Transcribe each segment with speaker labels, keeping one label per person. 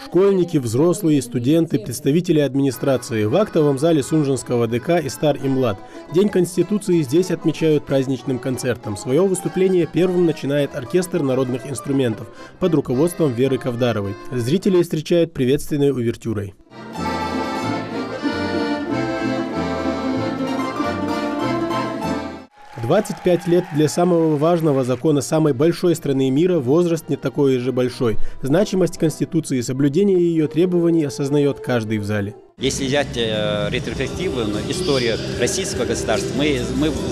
Speaker 1: Школьники, взрослые, студенты, представители администрации. В актовом зале Сунжинского ДК и стар, и млад. День Конституции здесь отмечают праздничным концертом. Свое выступление первым начинает оркестр народных инструментов под руководством Веры Ковдаровой. Зрители встречают приветственной увертюрой. 25 лет для самого важного закона самой большой страны мира, возраст не такой же большой. Значимость Конституции и соблюдение ее требований осознает каждый в зале.
Speaker 2: Если взять ретроспективную историю российского государства, мы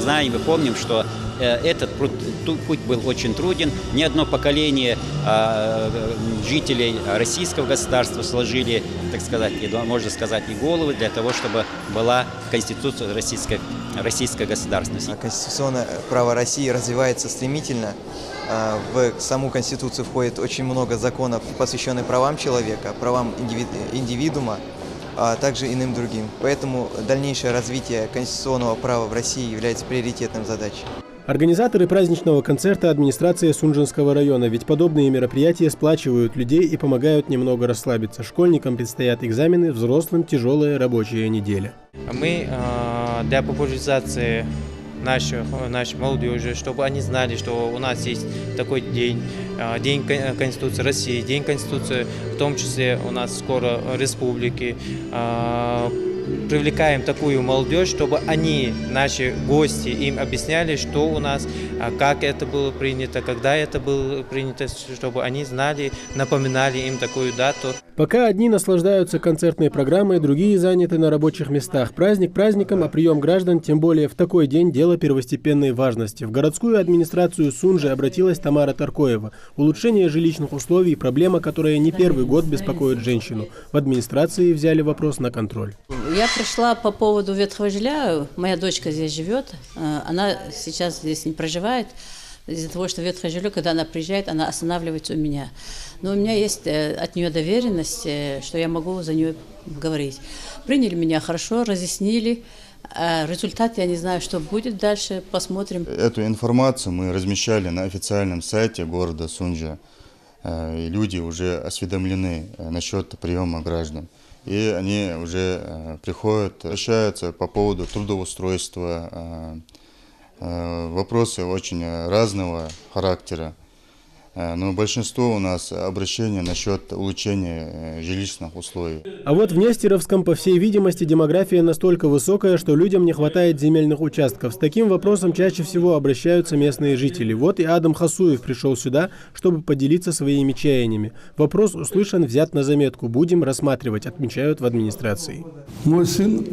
Speaker 2: знаем и помним, что этот путь был очень труден. Ни одно поколение жителей российского государства сложили, так сказать, можно сказать, и головы для того, чтобы была Конституция российской государственности.
Speaker 3: Конституционное право России развивается стремительно. В саму Конституцию входит очень много законов, посвященных правам человека, правам индивидуума, а также иным другим. Поэтому дальнейшее развитие конституционного права в России является приоритетной задачей.
Speaker 1: Организаторы праздничного концерта – администрация Сунжинского района, ведь подобные мероприятия сплачивают людей и помогают немного расслабиться. Школьникам предстоят экзамены, взрослым – тяжелая рабочая неделя.
Speaker 4: Мы для популяризации нашей молодежи, чтобы они знали, что у нас есть такой день, День Конституции России, День Конституции, в том числе у нас скоро республики. Привлекаем такую молодежь, чтобы они, наши гости, им объясняли, что у нас, как это было принято, когда это было принято, чтобы они знали, напоминали им такую дату.
Speaker 1: Пока одни наслаждаются концертной программой, другие заняты на рабочих местах. Праздник праздником, а прием граждан, тем более в такой день, дело первостепенной важности. В городскую администрацию Сунжи обратилась Тамара Таркоева. Улучшение жилищных условий – проблема, которая не первый год беспокоит женщину. В администрации взяли вопрос на контроль.
Speaker 5: Я пришла по поводу ветхого жилья. Моя дочка здесь живет, она сейчас здесь не проживает. Из-за того, что ветхое жилье, когда она приезжает, она останавливается у меня. Но у меня есть от нее доверенность, что я могу за нее говорить. Приняли меня хорошо, разъяснили. Результат я не знаю, что будет дальше, посмотрим.
Speaker 6: Эту информацию мы размещали на официальном сайте города Сунжа. И люди уже осведомлены насчет приема граждан. И они уже приходят, общаются по поводу трудоустройства. Вопросы очень разного характера. Но большинство у нас обращений насчет улучшения жилищных условий.
Speaker 1: А вот в Нестеровском, по всей видимости, демография настолько высокая, что людям не хватает земельных участков. С таким вопросом чаще всего обращаются местные жители. Вот и Адам Хасуев пришел сюда, чтобы поделиться своими чаяниями. Вопрос услышан, взят на заметку. Будем рассматривать, отмечают в администрации.
Speaker 7: Мой сын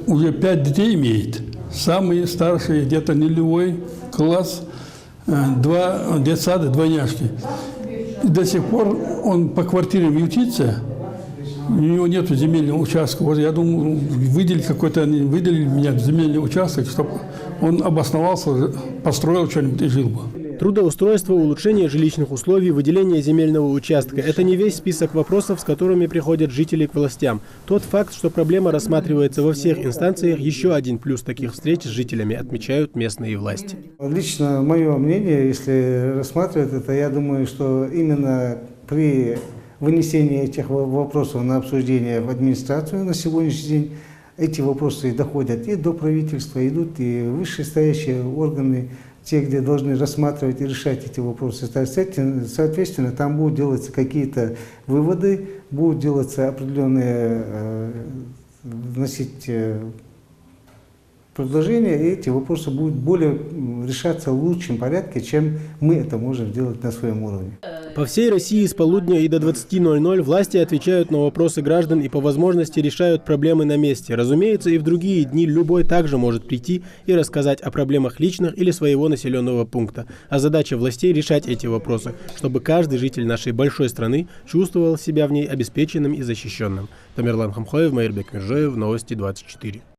Speaker 7: уже 5 детей имеет. Самый старший где-то нулевой класс. 2 детсада, двойняшки. И до сих пор он по квартирам ютится, у него нет земельного участка. Вот я думаю, выделили меня земельный участок, чтобы он обосновался, построил что-нибудь и жил бы.
Speaker 1: Трудоустройство, улучшение жилищных условий, выделение земельного участка – это не весь список вопросов, с которыми приходят жители к властям. Тот факт, что проблема рассматривается во всех инстанциях, еще один плюс таких встреч с жителями, отмечают местные власти.
Speaker 8: Лично мое мнение, если рассматривать это, я думаю, что именно при вынесении этих вопросов на обсуждение в администрацию на сегодняшний день эти вопросы доходят и до правительства, идут и вышестоящие органы, те, где должны рассматривать и решать эти вопросы. Соответственно, там будут делаться какие-то выводы, будут делаться определенные, вносить предложения, и эти вопросы будут более решаться в лучшем порядке, чем мы это можем делать на своем уровне.
Speaker 1: По всей России с полудня и до 20:00 власти отвечают на вопросы граждан и по возможности решают проблемы на месте. Разумеется, и в другие дни любой также может прийти и рассказать о проблемах личных или своего населенного пункта. А задача властей – решать эти вопросы, чтобы каждый житель нашей большой страны чувствовал себя в ней обеспеченным и защищенным. Тамерлан Хамхоев, Майрбек Межоев, Новости 24.